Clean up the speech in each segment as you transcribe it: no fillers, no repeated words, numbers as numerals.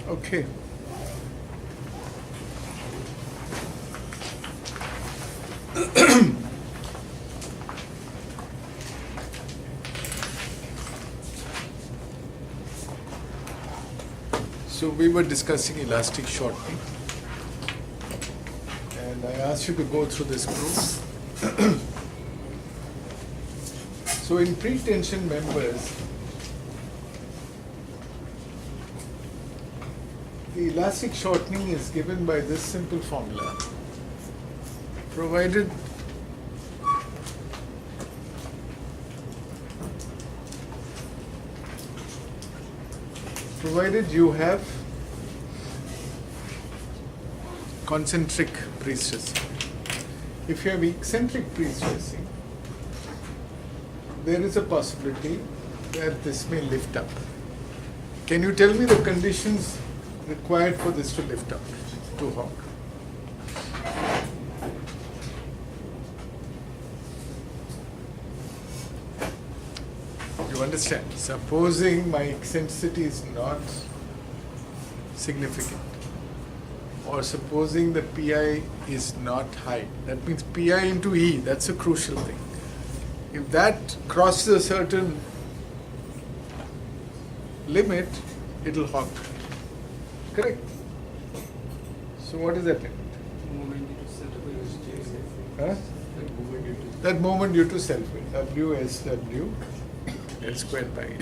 Okay. So we were discussing elastic shortening, and I asked you to go through this proof. So in pre-tension members, the elastic shortening is given by this simple formula, provided you have concentric prestressing. If you have eccentric prestressing, there is a possibility that this may lift up. Can you tell me the conditions required for this to lift up, to hawk? You understand? Supposing my eccentricity is not significant, or supposing the PI is not high, that means PI into E, that's a crucial thing. If that crosses a certain limit, it will hawk. Correct? So what is that limit? Huh? That moment due to self-weight, WSW, L squared by A.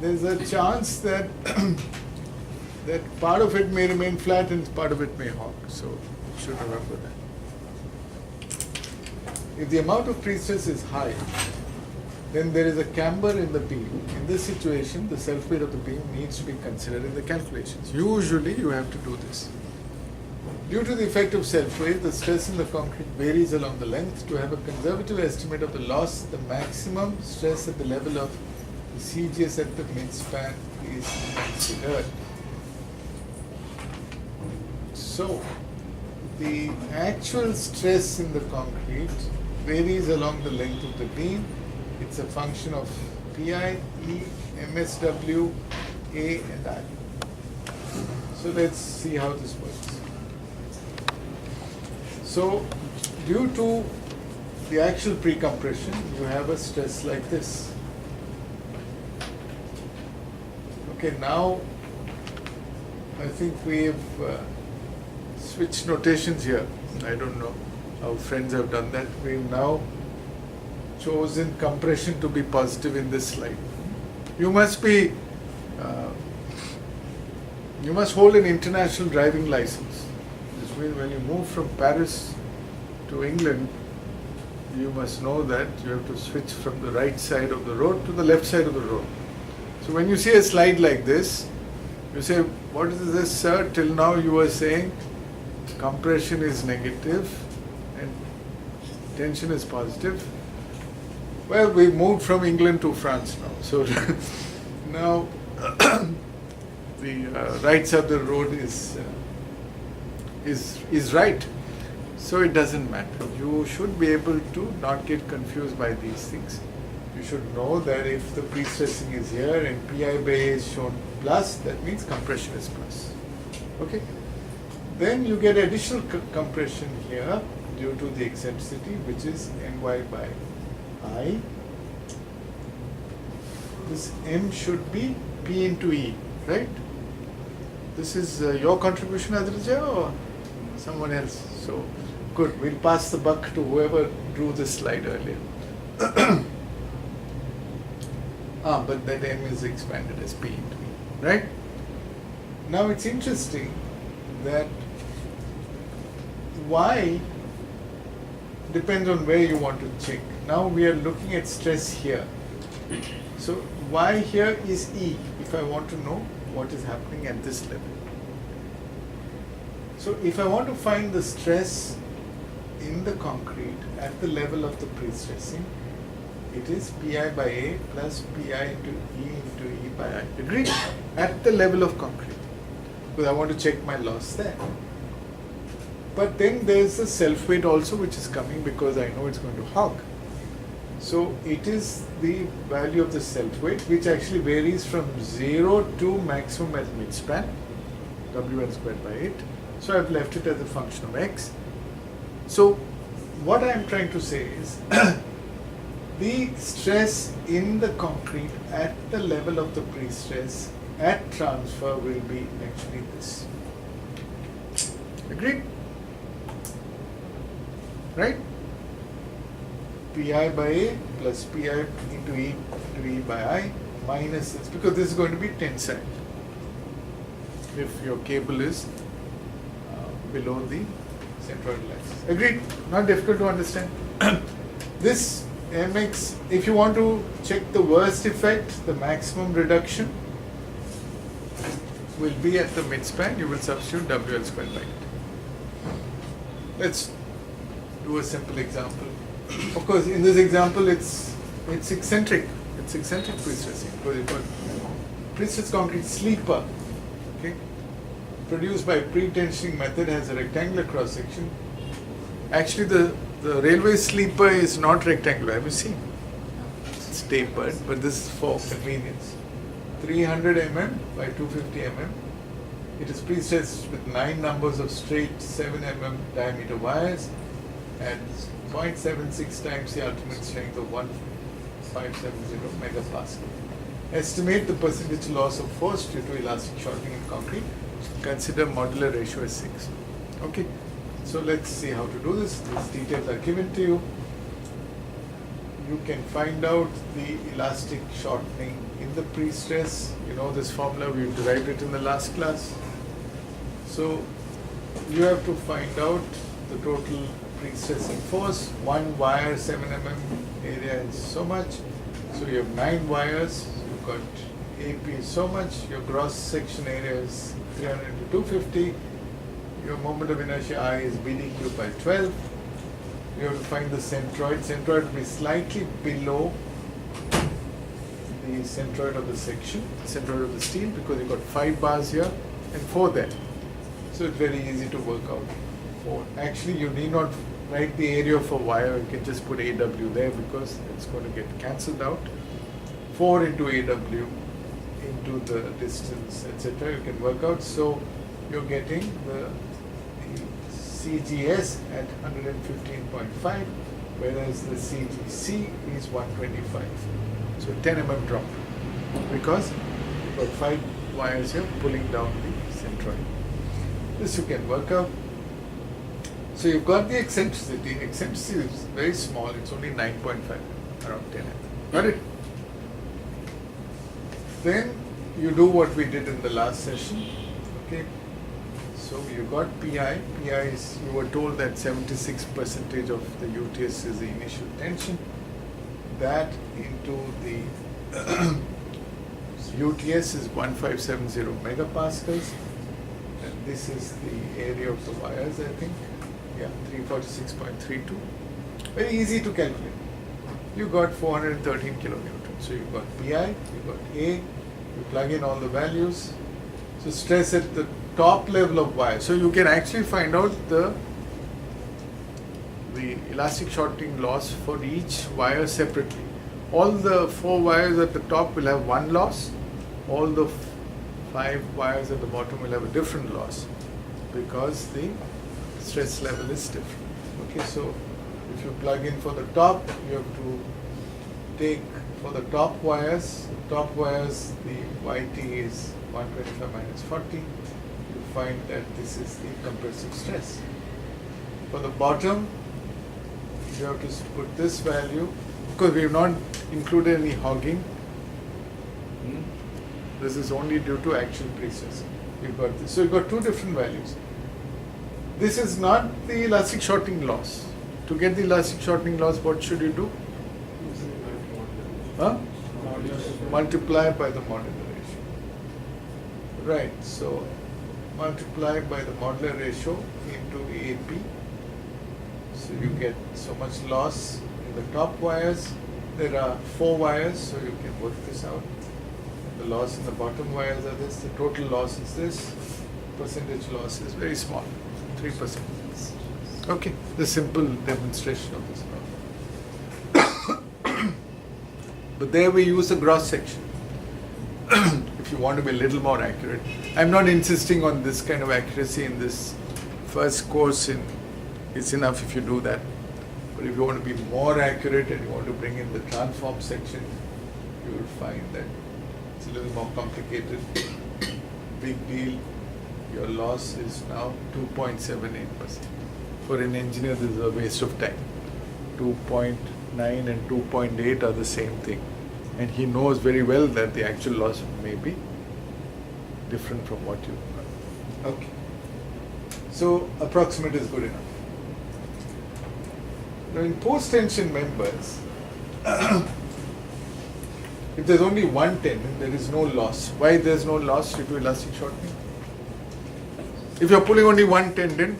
There is a chance that that part of it may remain flat and part of it may hawk. So you should remember that. If the amount of prestress is high, then there is a camber in the beam. In this situation, the self-weight of the beam needs to be considered in the calculations. Usually you have to do this. Due to the effect of self-weight, the stress in the concrete varies along the length. To have a conservative estimate of the loss, the maximum stress at the level of the CGS at the midspan is considered. So, the actual stress in the concrete varies along the length of the beam. It's a function of PI, E, MSW, A and I. So let's see how this works. So due to the actual pre-compression, you have a stress like this. Okay, now I think we have switched notations here. I don't know how friends have done that. We've now chosen compression to be positive in this slide. You must be, you must hold an international driving license. This means when you move from Paris to England, you must know that you have to switch from the right side of the road to the left side of the road. So when you see a slide like this, you say, what is this, sir? Till now you were saying compression is negative and tension is positive. Well, we moved from England to France now. So now the right side of the road is right. So it doesn't matter. You should be able to not get confused by these things. You should know that if the prestressing is here and PI by A is shown plus, that means compression is plus. Okay? Then you get additional compression here due to the eccentricity, which is NY by I. This M should be P into E, right? This is your contribution, Adrija, or someone else? So, good. We'll pass the buck to whoever drew this slide earlier. But that M is expanded as P into E, right? Now it's interesting that Y depends on where you want to check. Now we are looking at stress here. So Y here is E, if I want to know what is happening at this level. So if I want to find the stress in the concrete at the level of the prestressing, it is Pi by A plus Pi into E by I. Agreed? At the level of concrete. Because I want to check my loss there. But then there's the self-weight also which is coming because I know it's going to hawk. So it is the value of the self-weight which actually varies from 0 to maximum at midspan. Wn squared by 8. So I've left it as a function of x. So what I'm trying to say is the stress in the concrete at the level of the pre-stress at transfer will be actually this. Agreed? Right? Pi by A plus Pi into E by I minus this, because this is going to be tensile if your cable is below the centroidal axis. Agreed? Not difficult to understand. This mx, if you want to check the worst effect, the maximum reduction will be at the midspan. You will substitute WL squared by 8. Let's do a simple example. Of course, in this example, it's eccentric. It's eccentric pre-stressing because you've got pre-stress concrete sleeper, okay, produced by pre-tensioning method, has a rectangular cross section. Actually, the railway sleeper is not rectangular. Have you seen? It's tapered, but this is for convenience. 300 mm by 250 mm. It is pre-stressed with 9 numbers of straight 7 mm diameter wires and 0.76 times the ultimate strength of 1570 megapascal. Estimate the percentage loss of force due to elastic shortening in concrete. Consider modular ratio as 6. Okay, so let's see how to do this. These details are given to you. You can find out the elastic shortening in the pre-stress. You know this formula, we derived it in the last class. So you have to find out the total pre-stressing force. One wire 7 mm area is so much. So you have 9 wires. You've got AP is so much. Your gross section area is 300 to 250. Your moment of inertia I is BDQ by 12. You have to find the centroid. Centroid will be slightly below the centroid of the section, centroid of the steel, because you've got 5 bars here and 4 there. So it's very easy to work out. Actually, you need not write the area for wire. You can just put AW there because it's going to get cancelled out. 4 into AW into the distance, etc. You can work out. So you're getting the CGS at 115.5, whereas the CGC is 125. So 10 mm drop because you've got 5 wires here pulling down the centroid. This you can work out. So you've got the eccentricity. Eccentricity is very small. It's only 9.5, around 10 mm. Got it? Then you do what we did in the last session. Okay. So you got PI. PI is, you were told that 76% of the UTS is the initial tension. That into the UTS is 1570 megapascals. And this is the area of the wires, I think. Yeah, 346.32. Very easy to calculate. You got 413 kilonewtons. So you got PI, you got A, you plug in all the values. So stress at the top level of wire. So you can actually find out the elastic shortening loss for each wire separately. All the 4 wires at the top will have one loss. All the 5 wires at the bottom will have a different loss because the stress level is different. Okay, so if you plug in for the top, you have to take for the top wires, the YT is 125 minus 40. You find that this is the compressive stress. For the bottom, you have to put this value, because we have not included any hogging. This is only due to actual pre-stress. You've got this. So you've got 2 different values. This is not the elastic shortening loss. To get the elastic shortening loss, what should you do? Multiply by the modular ratio. Right, so multiply by the modular ratio into AP. So you get so much loss in the top wires. There are 4 wires, so you can work this out. The loss in the bottom wires are this. The total loss is this. Percentage loss is very small, 3%. Okay, the simple demonstration of this problem. But there we use a gross section. If if you want to be a little more accurate. I'm not insisting on this kind of accuracy in this first course. It's enough if you do that. But if you want to be more accurate and you want to bring in the transform section, you will find that it's a little more complicated. Big deal. Your loss is now 2.78%. For an engineer, this is a waste of time. 2.9 and 2.8 are the same thing. And he knows very well that the actual loss may be different from what you got. Okay. So, approximate is good enough. Now, in post-tension members, if there's only one tendon, there is no loss. Why there's no loss due to elastic shortening? If you're pulling only one tendon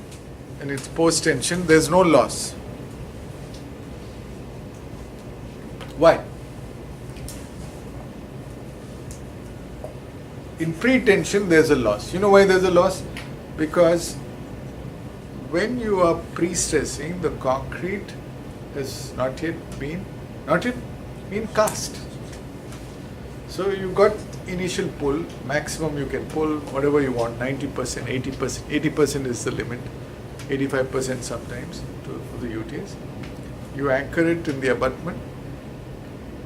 and it's post-tension, there's no loss. Why? In pre-tension, there's a loss. You know why there's a loss? Because when you are pre-stressing, the concrete has not yet been cast. So you got initial pull, maximum you can pull whatever you want, 90%, 80%, 80% is the limit, 85% sometimes for the UTs. You anchor it in the abutment.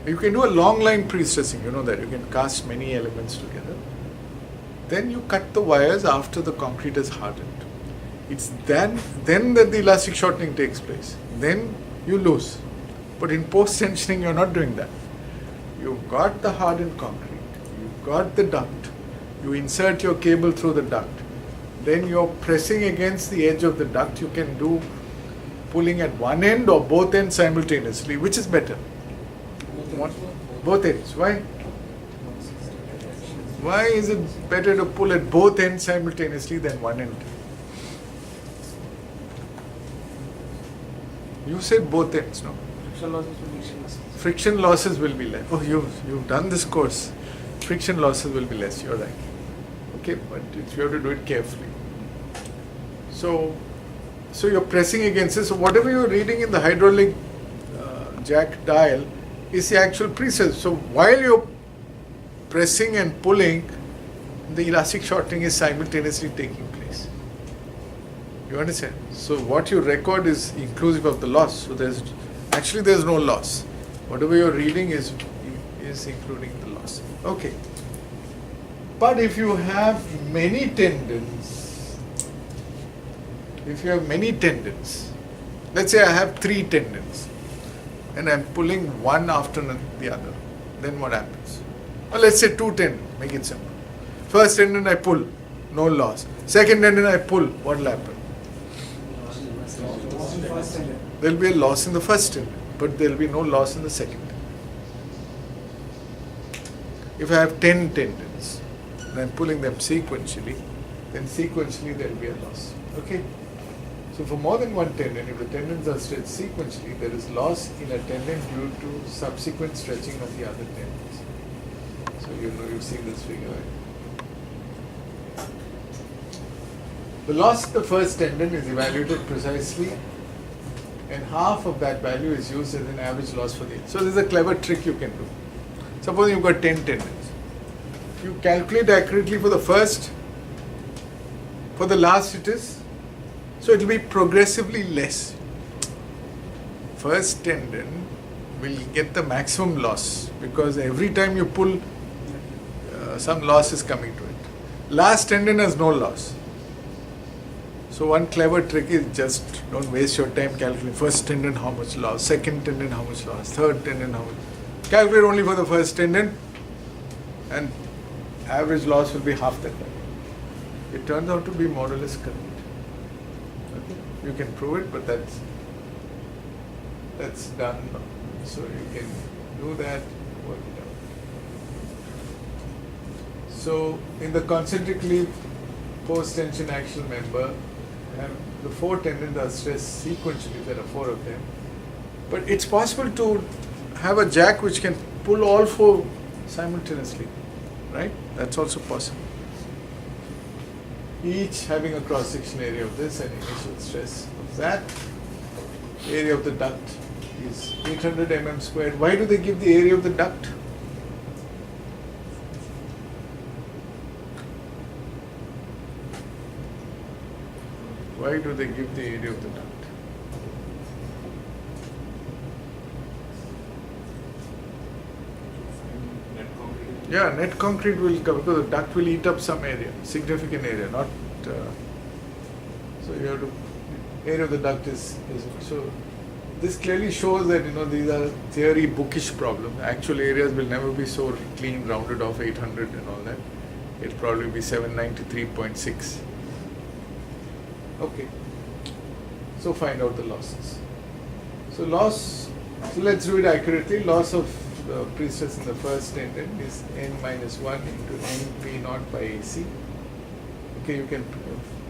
You can do a long line pre-stressing, you know that, you can cast many elements together. Then you cut the wires after the concrete is hardened. It's then that the elastic shortening takes place. Then you lose. But in post-tensioning, you're not doing that. You've got the hardened concrete, you've got the duct, you insert your cable through the duct, then you're pressing against the edge of the duct. You can do pulling at one end or both ends simultaneously. Which is better? Both ends. Why? Why is it better to pull at both ends simultaneously than one end? You said both ends, no? Friction losses will be less. Oh, you've done this course. Friction losses will be less, you're right. Okay, but you have to do it carefully. So you're pressing against it. So whatever you're reading in the hydraulic jack dial is the actual prestress. So while you're pressing and pulling, the elastic shortening is simultaneously taking place. You understand? So what you record is inclusive of the loss. So there's no loss. Whatever you're reading is including the loss. Okay. But if you have many tendons, let's say I have 3 tendons and I'm pulling one after the other, then what happens? Or let's say 2 tendons, make it simple. First tendon I pull, no loss. Second tendon I pull, what will happen? There will be a loss in the first tendon, but there will be no loss in the second tendon. If I have 10 tendons and I'm pulling them sequentially, then sequentially there will be a loss. Okay? So for more than one tendon, if the tendons are stretched sequentially, there is loss in a tendon due to subsequent stretching of the other tendons. So you've seen this figure, right? The loss of the first tendon is evaluated precisely, and half of that value is used as an average loss for the. So there's a clever trick you can do. Suppose you've got 10 tendons. You calculate accurately for the first, for the last it is, so it will be progressively less. First tendon will get the maximum loss because every time you pull, some loss is coming to it. Last tendon has no loss. So one clever trick is just don't waste your time calculating first tendon how much loss, second tendon how much loss, third tendon how much. Calculate only for the first tendon and average loss will be half that. It turns out to be more or less correct. Okay? You can prove it, but that's done. So you can do that, work it out. So in the concentrically post-tension axial member, the 4 tendons are stressed sequentially, there are 4 of them. But it's possible to have a jack which can pull all 4 simultaneously, right? That's also possible. Each having a cross-section area of this and initial stress of that. Area of the duct is 800 mm squared. Why do they give the area of the duct? Why do they give the area of the duct? Yeah, net concrete will come because the duct will eat up some area, significant area, not. So you have to. Area of the duct is so. This clearly shows that these are theory bookish problems. Actual areas will never be so clean, rounded off 800 and all that. It'll probably be 793.6. Okay. So find out the losses. So let's do it accurately. Loss of the prestress in the first tendon is n minus 1 into np naught by AC. Okay, you can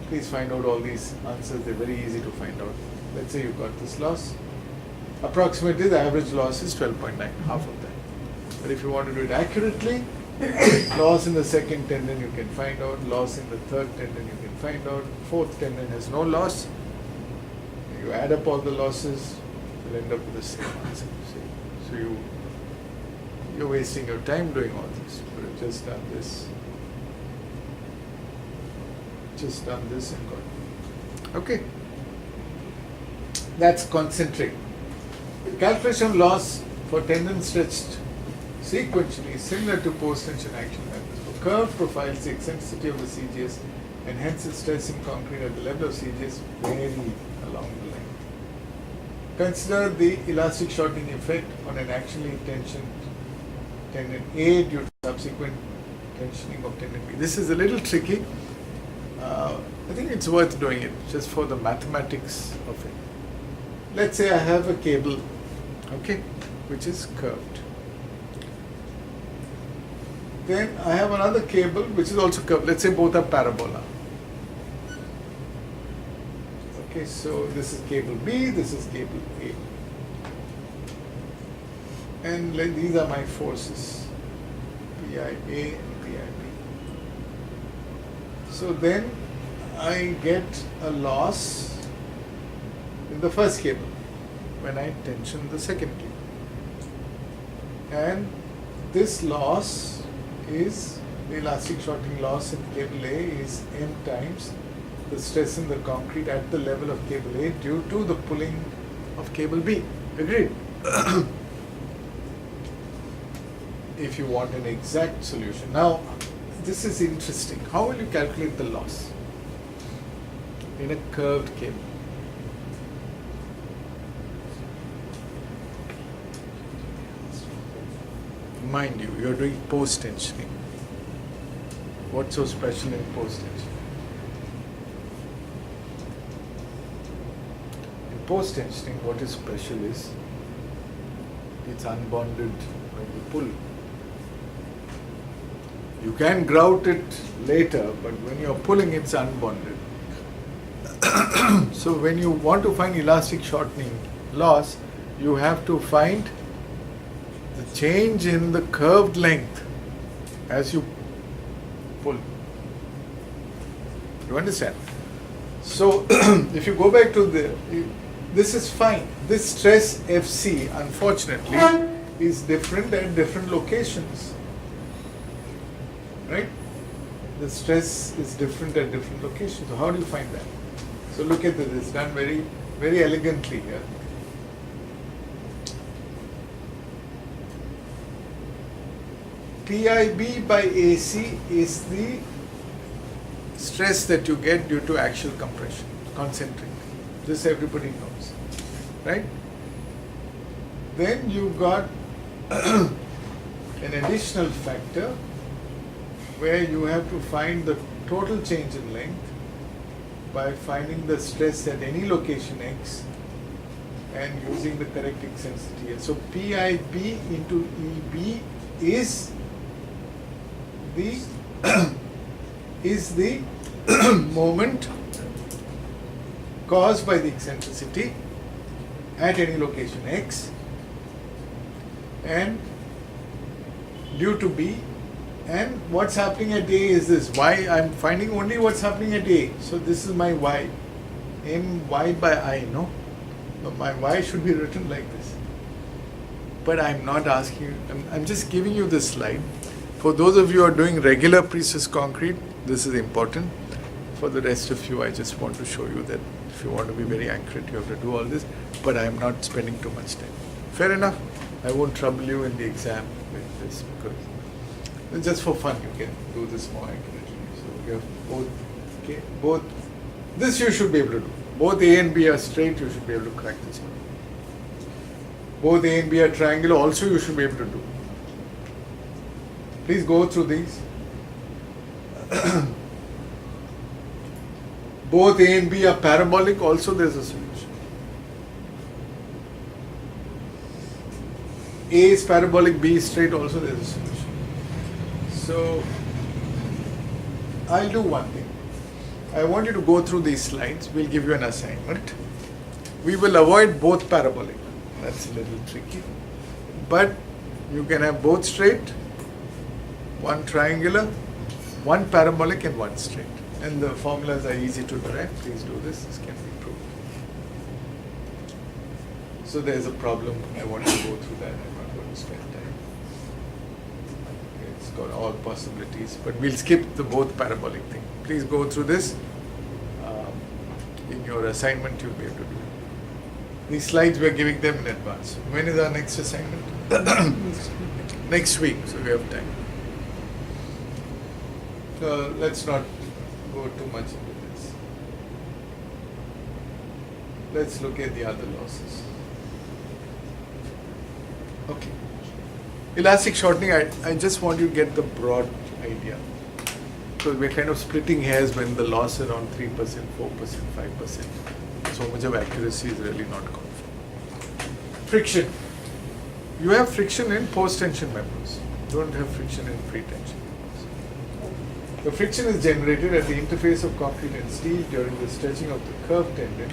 please find out all these answers. They're very easy to find out. Let's say you got this loss. Approximately the average loss is 12.9, half of that. But if you want to do it accurately, loss in the second tendon you can find out, loss in the third tendon you can find out, fourth tendon has no loss. You add up all the losses, you'll end up with the same answer. So you're wasting your time doing all this. You could have just done this. Just done this and got it. Okay. That's concentric. Calculation of loss for tendon stretched sequentially is similar to post-tension action methods. For curved profiles, the eccentricity of the CGS and hence its stress in concrete at the level of CGS vary along the length. Consider the elastic shortening effect on an actually tensioned tendon A due to subsequent tensioning of tendon B. This is a little tricky. I think it's worth doing it just for the mathematics of it. Let's say I have a cable, okay, which is curved. Then I have another cable which is also curved. Let's say both are parabola. Okay, so this is cable B, this is cable A. And these are my forces, PIA and PIB. So then I get a loss in the first cable when I tension the second cable. And this loss is, the elastic shortening loss in cable A is M times the stress in the concrete at the level of cable A due to the pulling of cable B. Agreed? If you want an exact solution. Now, this is interesting. How will you calculate the loss in a curved cable? Mind you, you're doing post-tensioning. What's so special in post-tensioning? In post-tensioning, what is special is it's unbonded when you pull. You can grout it later, but when you're pulling, it's unbonded. So when you want to find elastic shortening loss, you have to find the change in the curved length as you pull. You understand? So if you go back to this is fine. This stress FC, unfortunately, is different at different locations. Right? The stress is different at different locations. So how do you find that? So look at this. It's done very, very elegantly here. PIB by AC is the stress that you get due to axial compression, concentric. This everybody knows, right? Then you got an additional factor where you have to find the total change in length by finding the stress at any location X and using the correct eccentricity. So PIB into EB is the moment caused by the eccentricity at any location X and due to B, and what's happening at A is this. Y, I'm finding only what's happening at A. So this is my Y. My I, no? But my Y should be written like this. But I'm not asking you, I'm just giving you this slide. For those of you who are doing regular prestress concrete, this is important. For the rest of you, I just want to show you that if you want to be very accurate, you have to do all this, but I am not spending too much time. Fair enough. I won't trouble you in the exam with this because it's just for fun. You can do this more accurately. So we have both, okay, both. This you should be able to do. Both A and B are straight, you should be able to crack this one. Both A and B are triangular, also you should be able to do. Please go through these. Both A and B are parabolic, also there is a solution. A is parabolic, B is straight, also there is a solution. So, I'll do one thing. I want you to go through these slides. We'll give you an assignment. We will avoid both parabolic. That's a little tricky. But you can have both straight, one triangular, one parabolic and one straight. And the formulas are easy to derive. Please do this. This can be proved. So there's a problem. I want to go through that. I'm not going to spend time. It's got all possibilities. But we'll skip the both parabolic thing. Please go through this. In your assignment, you'll be able to do it. These slides, we're giving them in advance. When is our next assignment? Next week. So we have time. So let's not go too much into this. Let's look at the other losses. Okay. Elastic shortening, I just want you to get the broad idea. So we're kind of splitting hairs when the loss around 3%, 4%, 5%. So much of accuracy is really not confirmed. Friction. You have friction in post-tension members. You don't have friction in pre-tension members. The friction is generated at the interface of concrete and steel during the stretching of the curved tendon.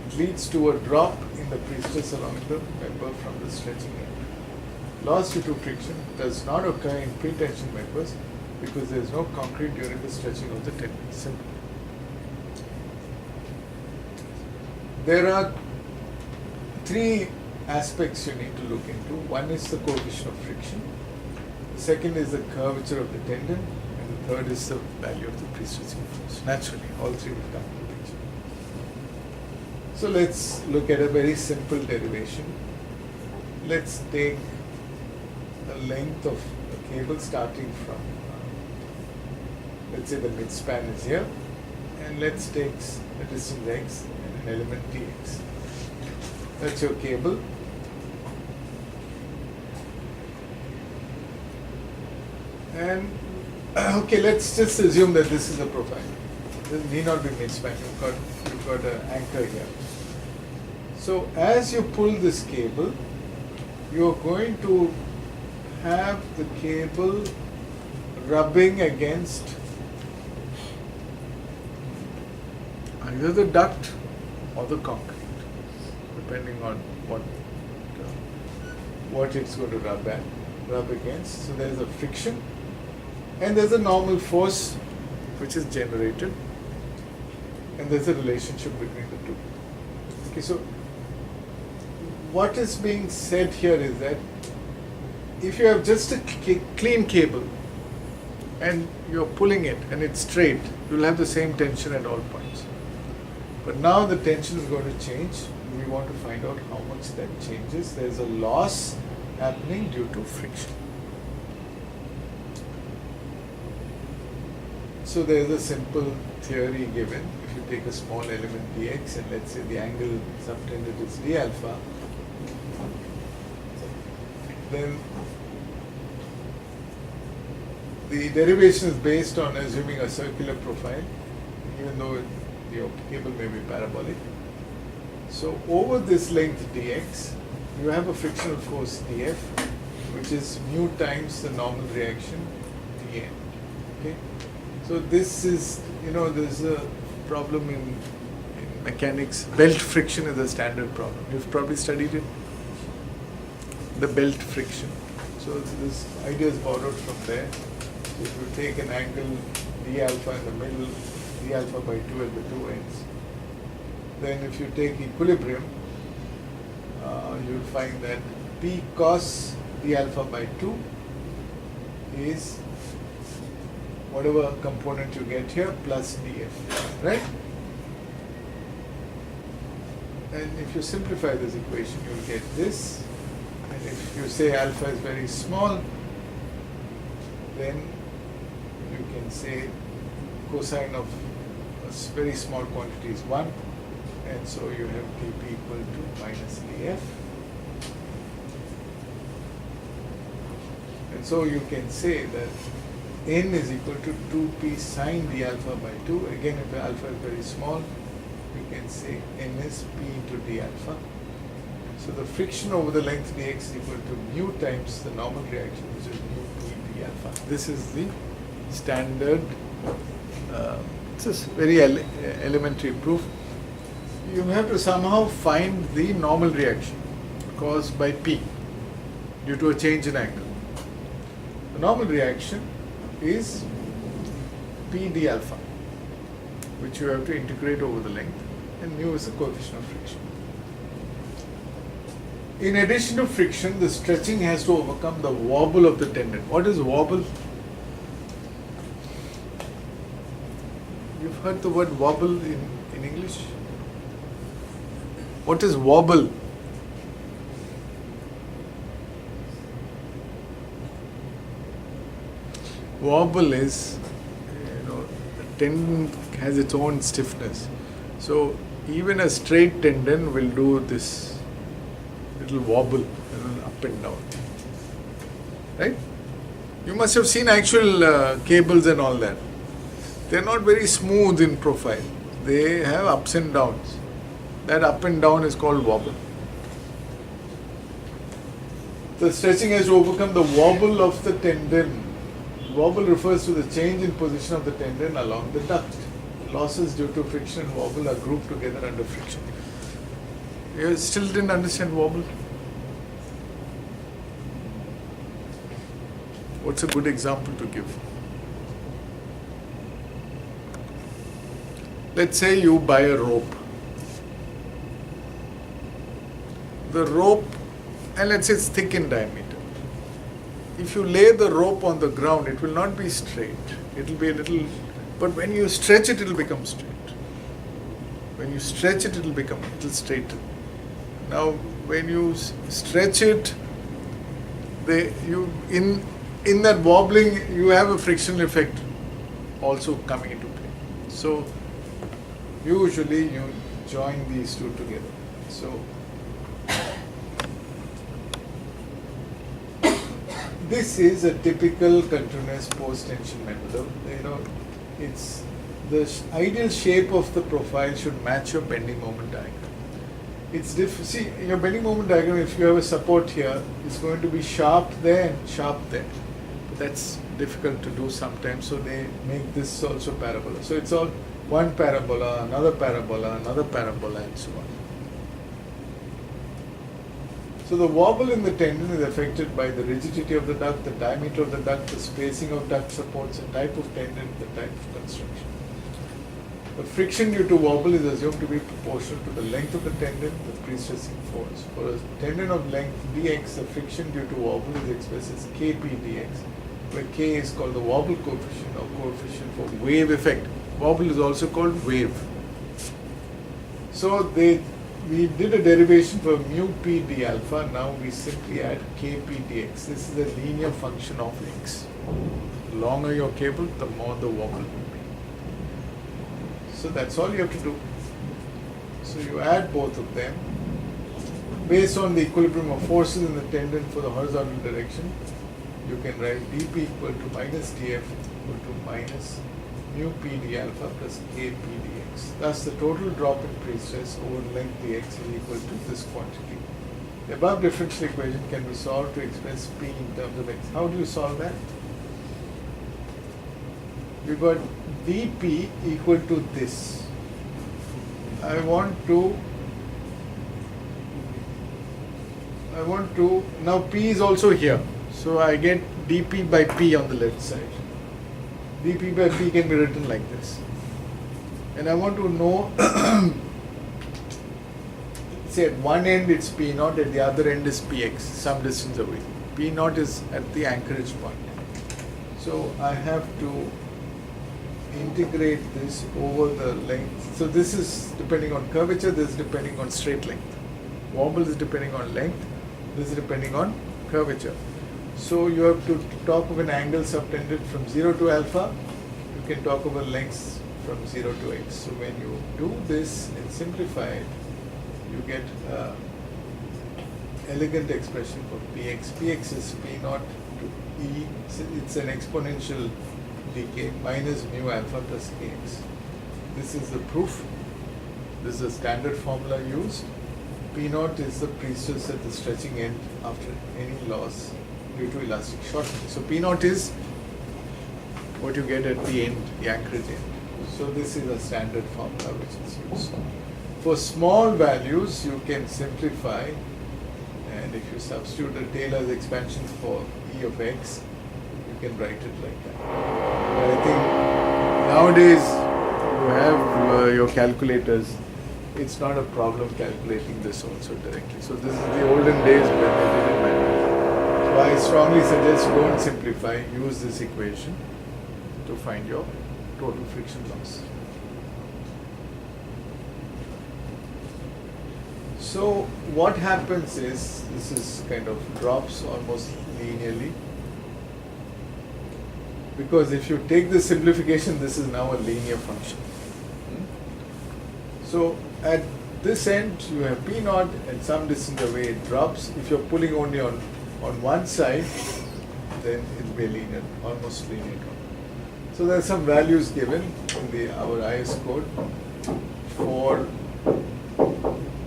It leads to a drop in the prestress along the member from the stretching end. Loss due to friction does not occur in pre-tension members because there is no concrete during the stretching of the tendon. Simple. There are three aspects you need to look into. One is the coefficient of friction. The second is the curvature of the tendon. And the third is the value of the prestressing force. Naturally, all three will come into the picture. So let's look at a very simple derivation. Let's take the length of a cable starting from let's say the midspan is here, and let's take a distance x and an element dx. That's your cable. And okay, let's just assume that this is a profile. This need not be midspan. You've got an anchor here. So as you pull this cable, you're going to have the cable rubbing against either the duct or the concrete, depending on what it's going to rub against. So there's a friction, and there's a normal force which is generated, and there's a relationship between the two. Okay, so what is being said here is that if you have just a clean cable and you're pulling it and it's straight, you'll have the same tension at all points. But now the tension is going to change. We want to find out how much that changes. There's a loss happening due to friction. So there's a simple theory given. If you take a small element dx and let's say the angle subtended is d alpha, then the derivation is based on assuming a circular profile, even though your cable may be parabolic. So over this length dx, you have a frictional force dF, which is mu times the normal reaction dn. Okay? So this is, there's a problem in mechanics. Belt friction is a standard problem. You've probably studied it. The belt friction. So this idea is borrowed from there. So if you take an angle d alpha in the middle, d alpha by 2 at the two ends, then if you take equilibrium, you'll find that P cos d alpha by 2 is whatever component you get here plus df, right? And if you simplify this equation, you will get this. And if you say alpha is very small, then you can say cosine of a very small quantity is 1. And so you have dp equal to minus df. And so you can say that n is equal to 2p sine d alpha by 2. Again, if the alpha is very small, we can say n is p into d alpha. So the friction over the length dx is equal to mu times the normal reaction, which is mu p d alpha. This is the standard, it's a very elementary proof. You have to somehow find the normal reaction caused by p due to a change in angle. The normal reaction is p d alpha, which you have to integrate over the length, and mu is the coefficient of friction. In addition to friction, the stretching has to overcome the wobble of the tendon. What is wobble? You've heard the word wobble in English? What is wobble? Wobble is, the tendon has its own stiffness. So even a straight tendon will do this little wobble, up and down. Right? You must have seen actual cables and all that. They're not very smooth in profile. They have ups and downs. That up and down is called wobble. The stretching has to overcome the wobble of the tendon. Wobble refers to the change in position of the tendon along the duct. Losses due to friction and wobble are grouped together under friction. You still didn't understand wobble? What's a good example to give? Let's say you buy a rope. The rope, and let's say it's thick in diameter. If you lay the rope on the ground, it will not be straight. It will be a little, but when you stretch it, it will become straight. When you stretch it, it will become a little straighter. Now, when you stretch it, in that wobbling, you have a frictional effect also coming into play. So, usually you join these two together. So, this is a typical continuous post-tension method. It's the ideal shape of the profile should match your bending moment diagram. It's see, your bending moment diagram, if you have a support here, it's going to be sharp there and sharp there. But that's difficult to do sometimes, so they make this also parabola. So it's all one parabola, another parabola, another parabola, and so on. So the wobble in the tendon is affected by the rigidity of the duct, the diameter of the duct, the spacing of duct supports, the type of tendon, the type of construction. The friction due to wobble is assumed to be proportional to the length of the tendon, the prestressing force. For a tendon of length dx, the friction due to wobble is expressed as kp dx, where k is called the wobble coefficient or coefficient for wave effect. Wobble is also called wave. So we did a derivation for mu p d alpha. Now we simply add kp dx. This is a linear function of x. The longer your cable, the more the wobble will be. So that's all you have to do. So you add both of them. Based on the equilibrium of forces in the tendon for the horizontal direction, you can write dp equal to minus df equal to minus mu p d alpha plus kp dx. Thus the total drop in prestress over length dx is equal to this quantity. The above differential equation can be solved to express p in terms of x. How do you solve that? You got dp equal to this. I want to, now p is also here. So I get dp by p on the left side. dp by p can be written like this. And I want to know, say at one end it's p naught, at the other end is px, some distance away. P naught is at the anchorage point. So I have to integrate this over the length. So this is depending on curvature, this is depending on straight length. Wobble is depending on length, this is depending on curvature. So you have to talk of an angle subtended from 0 to alpha, you can talk over lengths from 0 to x. So when you do this and simplify it, you get an elegant expression for px. Px is p naught to e, it's an exponential decay minus mu alpha plus kx. This is the proof. This is a standard formula used. P naught is the prestress at the stretching end after any loss due to elastic shortening. So P naught is what you get at the end, the Anchorage end. So this is a standard formula which is used. For small values, you can simplify, and if you substitute the Taylor's expansion for E of x, you can write it like that. But I think nowadays you have your calculators. It's not a problem calculating this also directly. So this is the olden days when they did it manually. So I strongly suggest don't simplify, use this equation to find your total friction loss. So what happens is, this is kind of drops almost linearly, because if you take the simplification, this is now a linear function. So at this end, you have P naught, and some distance away it drops. If you're pulling only on one side, then it will be a linear, almost linear drop. So there are some values given in our IS code for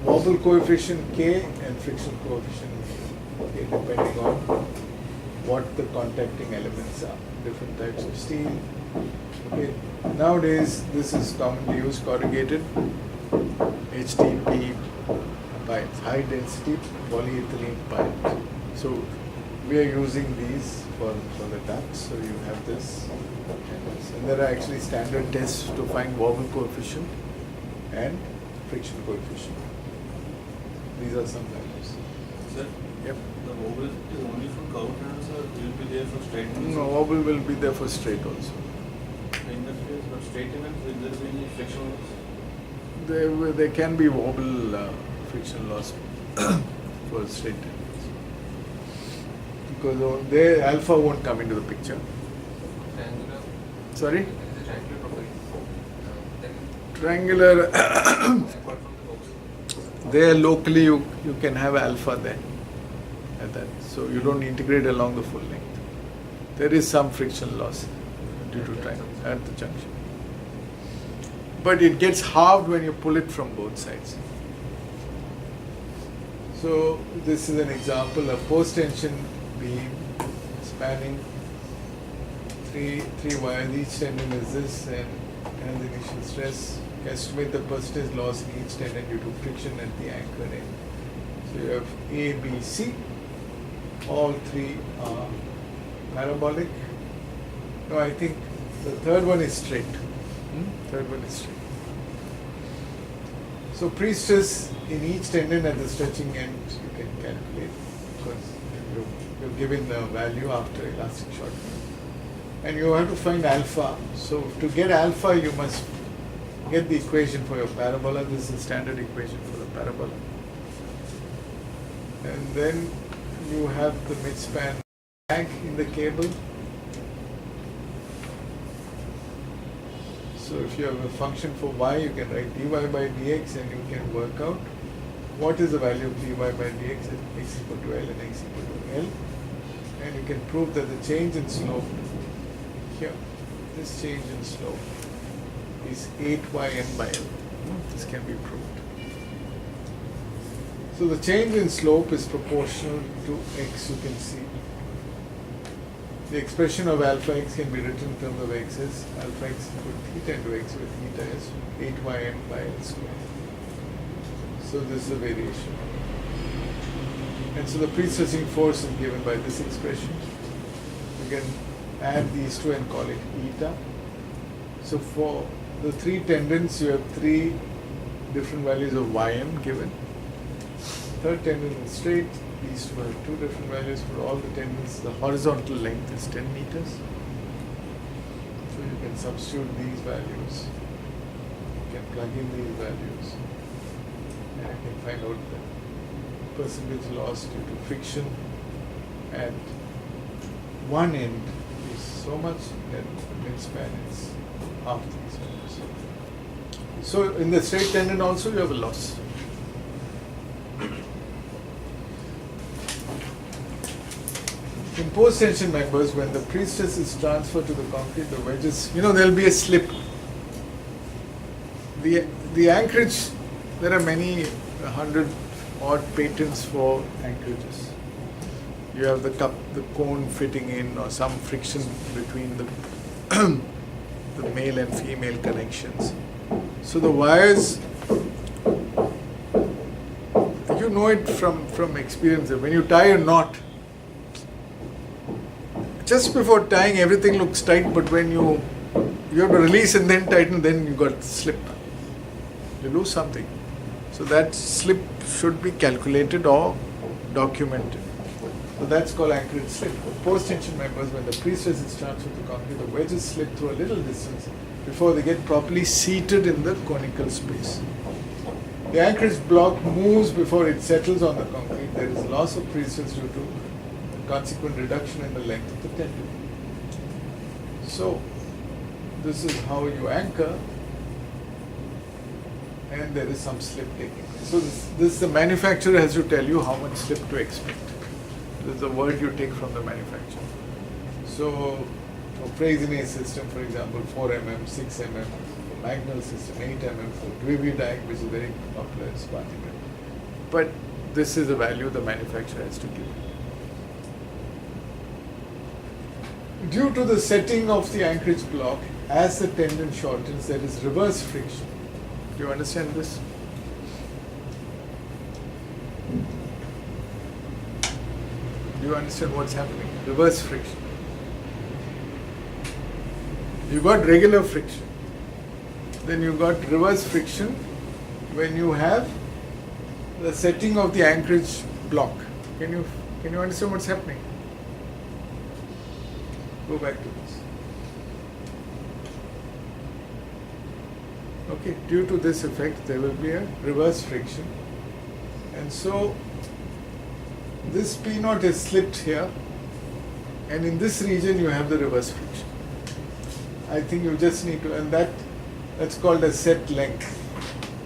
wobble coefficient K and friction coefficient K, depending on what the contacting elements are, different types of steel. Okay. Nowadays, this is commonly used, corrugated, HDP pipes, high density polyethylene pipes. So we are using these for the ducts. So you have this and this. And there are actually standard tests to find wobble coefficient and friction coefficient. These are some values. Sir? Yep. The wobble is only for curved hands, or will be there for straight hands? No, wobble will be there for straight also. In that case, for straight hands, will there be any friction loss? There can be wobble friction loss for straight tendons, because there alpha won't come into the picture. Triangular. Sorry? There is a triangular property. Then Triangular, apart from the box. there locally you can have alpha there at that. So you don't integrate along the full length. There is some friction loss due to triangle at the junction. But it gets halved when you pull it from both sides. So this is an example of post-tension beam spanning three wires. Each tendon is this and has initial stress. Estimate the percentage loss in each tendon due to friction at the anchor end. So you have A, B, C. All three are parabolic. No, I think the third one is straight. Third one is straight. So prestress in each tendon at the stretching end you can calculate, because you're given the value after elastic shortening. And you have to find alpha. So to get alpha, you must get the equation for your parabola. This is the standard equation for the parabola. And then you have the midspan lag in the cable. So if you have a function for y, you can write dy by dx, and you can work out what is the value of dy by dx at x equal to L and x equal to L. And you can prove that the change in slope here, this change in slope is 8yn by L. This can be proved. So the change in slope is proportional to x, you can see. The expression of alpha x can be written in terms of x as alpha x equal to theta into x, where theta is 8yn by L square. So this is a variation. And so the prestressing force is given by this expression. You can add these two and call it eta. So for the three tendons, you have three different values of ym given. Third tendon is straight. These two have two different values for all the tendons. The horizontal length is 10 meters. So you can substitute these values, you can plug in these values, and you can find out the percentage loss due to friction at one end is so much, and the midspan is half these values. So in the straight tendon also you have a loss. In post-tension members, when the prestress is transferred to the concrete, the wedges, there will be a slip. The anchorage, there are many 100 odd patents for anchorages. You have the cone fitting in, or some friction between the the male and female connections. So the wires, you know it from experience. When you tie a knot, just before tying everything looks tight, but when you have to release and then tighten, then you got slip. You lose something. So that slip should be calculated or documented. So that's called anchorage slip. Post-tension members, when the prestress is transferred to concrete, the wedges slip through a little distance before they get properly seated in the conical space. The anchorage block moves before it settles on the concrete. There is loss of prestress due to consequent reduction in the length of the tendon. So this is how you anchor, and there is some slip taking place. So this the manufacturer has to tell you how much slip to expect. This is a word you take from the manufacturer. So for Freycinet system, for example, 4 mm, 6 mm, for Magnal system, 8 mm, for derivation, which is very popular, is 1 mm. But this is the value the manufacturer has to give. Due to the setting of the anchorage block, as the tendon shortens, there is reverse friction. Do you understand this? Do you understand what's happening? Reverse friction. You got regular friction. Then you got reverse friction when you have the setting of the anchorage block. Can you understand what's happening? Go back to this. Okay, due to this effect, there will be a reverse friction. And so, this P naught is slipped here, and in this region you have the reverse friction. I think you just need to, and that's called a set length.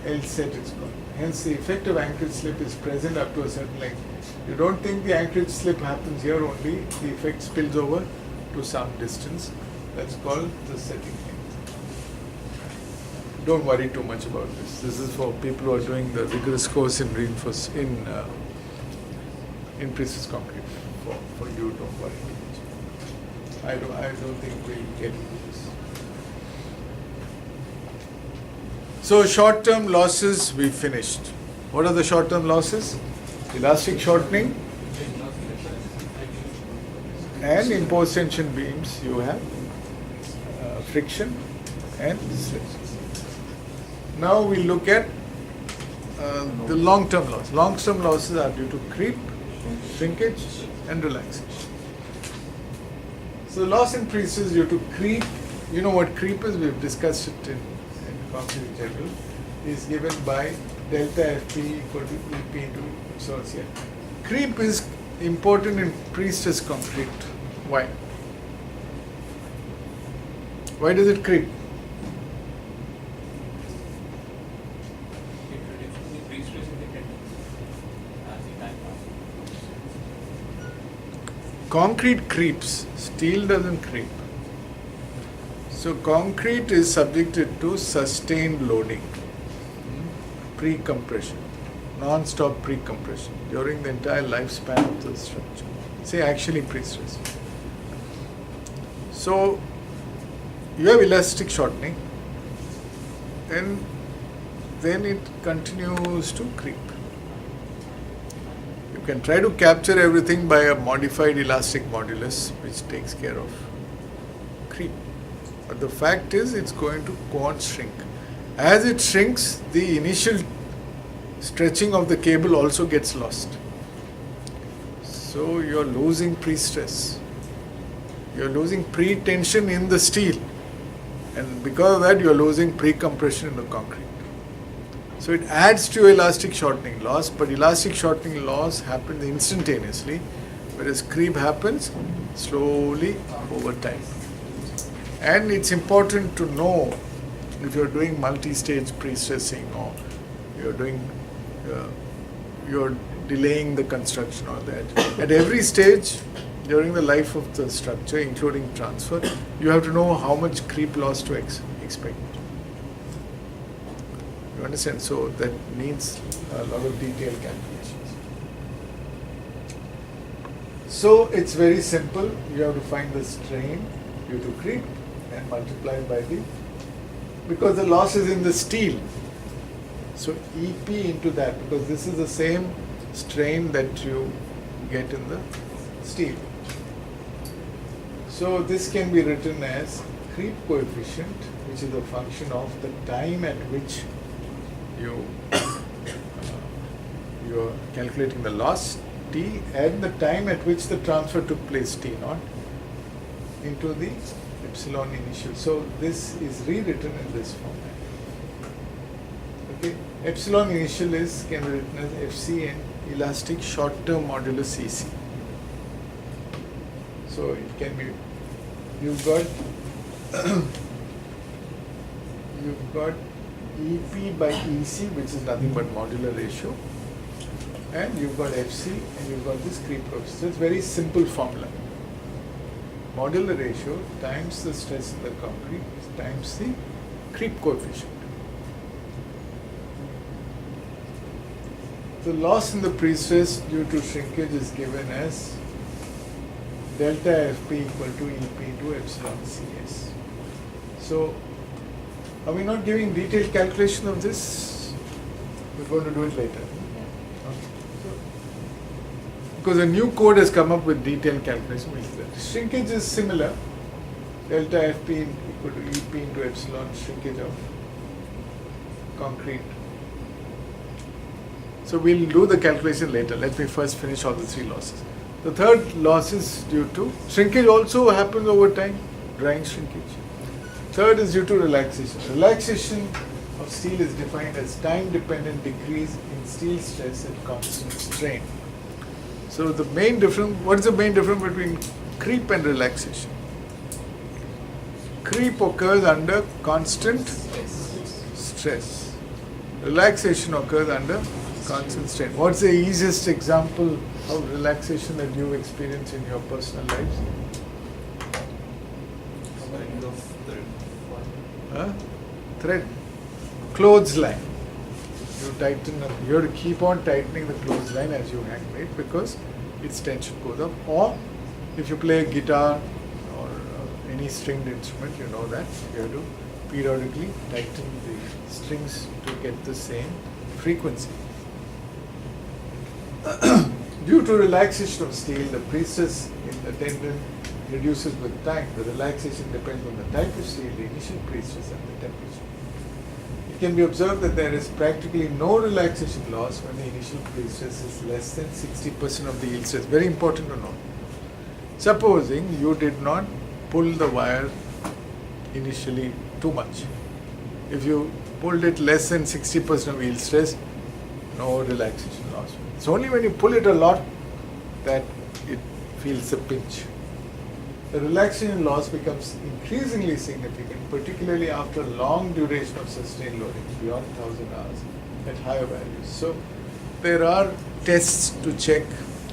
L set it's called. Hence, the effect of anchorage slip is present up to a certain length. You don't think the anchorage slip happens here only, the effect spills over to some distance. That's called the setting length. Don't worry too much about this. This is for people who are doing the rigorous course in prestress concrete. For you, don't worry too much. I don't think we'll get into this. So short-term losses we finished. What are the short-term losses? Elastic shortening. And in post-tension beams, you have friction and slip. Now we look at the long-term loss. Long-term losses are due to creep, shrinkage, and relaxation. So loss in prestress due to creep. You know what creep is? We've discussed it in concrete in general. Is given by delta Fp equal to Ep into epsilon Ci. Creep is important in prestress concrete. Why? Why does it creep? Concrete creeps, steel doesn't creep. So concrete is subjected to sustained loading, pre-compression, non-stop pre-compression during the entire lifespan of the structure. Say actually prestress. So you have elastic shortening, and then it continues to creep. You can try to capture everything by a modified elastic modulus, which takes care of creep. But the fact is, it's going to go on shrink. As it shrinks, the initial stretching of the cable also gets lost. So you're losing pre-stress. You're losing pre-tension in the steel. And because of that, you are losing pre-compression in the concrete. So it adds to your elastic shortening loss, but elastic shortening loss happens instantaneously, whereas creep happens slowly over time. And it's important to know if you're doing multi-stage pre-stressing or you're delaying the construction or that. At every stage during the life of the structure, including transfer, you have to know how much creep loss to expect. You understand? So that needs a lot of detailed calculations. So it's very simple. You have to find the strain due to creep and multiply by because the loss is in the steel. So EP into that, because this is the same strain that you get in the steel. So this can be written as creep coefficient, which is a function of the time at which you are calculating the loss T and the time at which the transfer took place T naught into the epsilon initial. So this is rewritten in this format. Okay, epsilon initial can be written as FC and elastic short term modulus EC. So it can be, you've got EP by EC, which is nothing but modular ratio, and you've got FC and you've got this creep coefficient. So it's very simple formula. Modular ratio times the stress in the concrete times the creep coefficient. The loss in the prestress due to shrinkage is given as delta FP equal to EP into epsilon CS. So, are we not giving detailed calculation of this? We're going to do it later. Because a new code has come up with detailed calculation. Shrinkage is similar. Delta FP equal to EP into epsilon shrinkage of concrete. So we'll do the calculation later. Let me first finish all the three losses. The third loss is due to shrinkage, also happens over time, drying shrinkage. Third is due to relaxation. Relaxation of steel is defined as time-dependent decrease in steel stress at constant strain. So the main difference, what is the main difference between creep and relaxation? Creep occurs under constant stress. Relaxation occurs under constant strain. What's the easiest example of relaxation that you experience in your personal lives? Kind of thread. Thread. Clothesline. You tighten up. You have to keep on tightening the clothesline as you hang it because its tension goes up. Or if you play a guitar or any stringed instrument, you know that you have to periodically tighten the strings to get the same frequency. Due to relaxation of steel, the prestress in the tendon reduces with time. The relaxation depends on the type of steel, the initial prestress and the temperature. It can be observed that there is practically no relaxation loss when the initial prestress is less than 60% of the yield stress. Very important to know. Supposing you did not pull the wire initially too much. If you pulled it less than 60% of yield stress, no relaxation loss. It's only when you pull it a lot that it feels a pinch. The relaxation loss becomes increasingly significant, particularly after long duration of sustained loading, beyond 1,000 hours at higher values. So there are tests to check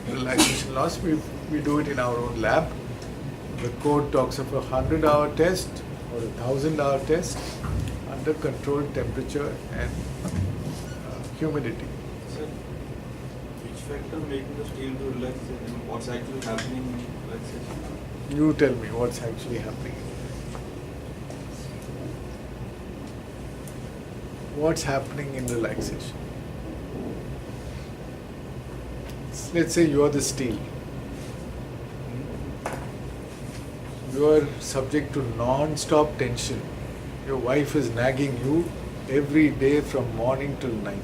relaxation loss. We do it in our own lab. The code talks of a 100-hour test or a 1,000-hour test under controlled temperature and humidity. So, which factor making the steel to relax and what's actually happening in relaxation? You tell me what's actually happening. What's happening in relaxation? Let's say you are the steel. You are subject to non-stop tension. Your wife is nagging you every day from morning till night.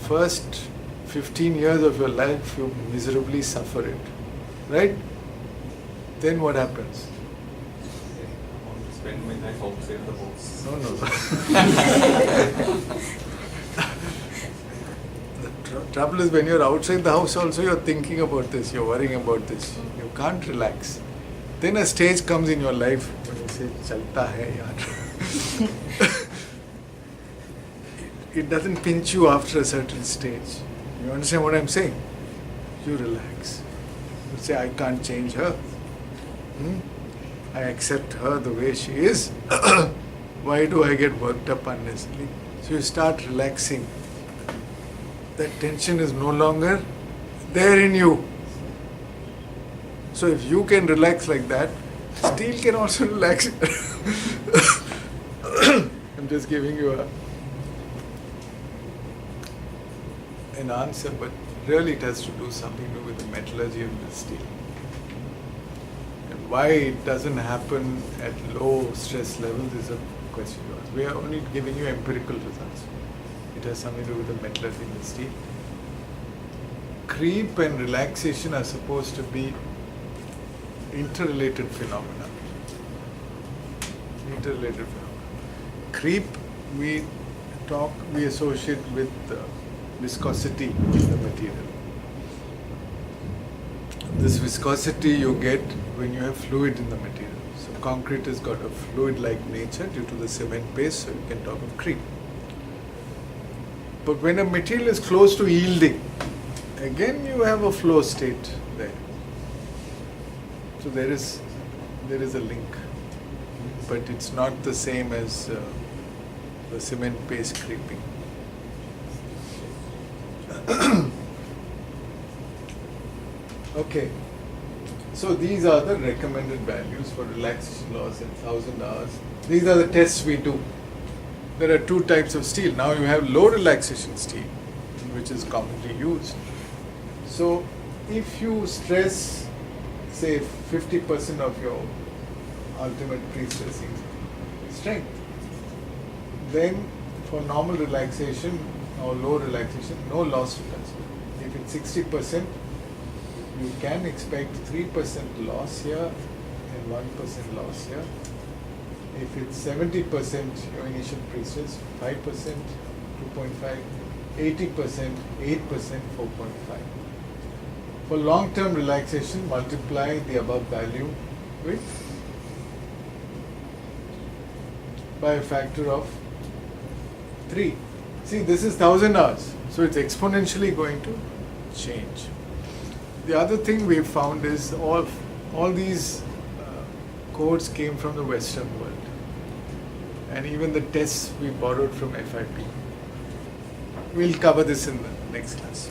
First 15 years of your life you miserably suffer it. Right? Then what happens? spend my life outside the house. No, no. The trouble is when you're outside the house also you're thinking about this, you're worrying about this. You can't relax. Then a stage comes in your life when you say, chalta hai yaar. It doesn't pinch you after a certain stage. You understand what I'm saying? You relax. You say, I can't change her. I accept her the way she is. Why do I get worked up unnecessarily? So you start relaxing. That tension is no longer there in you. So if you can relax like that, steel can also relax. I'm just giving you an answer, but really it has to do something to do with the metallurgy of the steel. And why it doesn't happen at low stress levels is a question to ask. We are only giving you empirical results. It has something to do with the metallurgy of the steel. Creep and relaxation are supposed to be interrelated phenomena. Interrelated phenomena. Creep, we associate with viscosity in the material. This viscosity you get when you have fluid in the material. So concrete has got a fluid-like nature due to the cement base, so you can talk of creep. But when a material is close to yielding, again you have a flow state there. So there is a link, but it's not the same as the cement base creeping. Okay, so these are the recommended values for relaxation loss in 1000 hours. These are the tests we do. There are two types of steel. Now you have low relaxation steel, which is commonly used. So if you stress, say 50% of your ultimate pre-stressing strength, then for normal relaxation or low relaxation, no loss to consider. If it's 60%, you can expect 3% loss here and 1% loss here. If it's 70% your initial pre-stress, 5%, 2.5, 80%, 8%, 4.5. For long-term relaxation, multiply the above value by a factor of 3. See, this is 1000 hours, so it's exponentially going to change. The other thing we found is all these codes came from the Western world, and even the tests we borrowed from FIP. We'll cover this in the next class.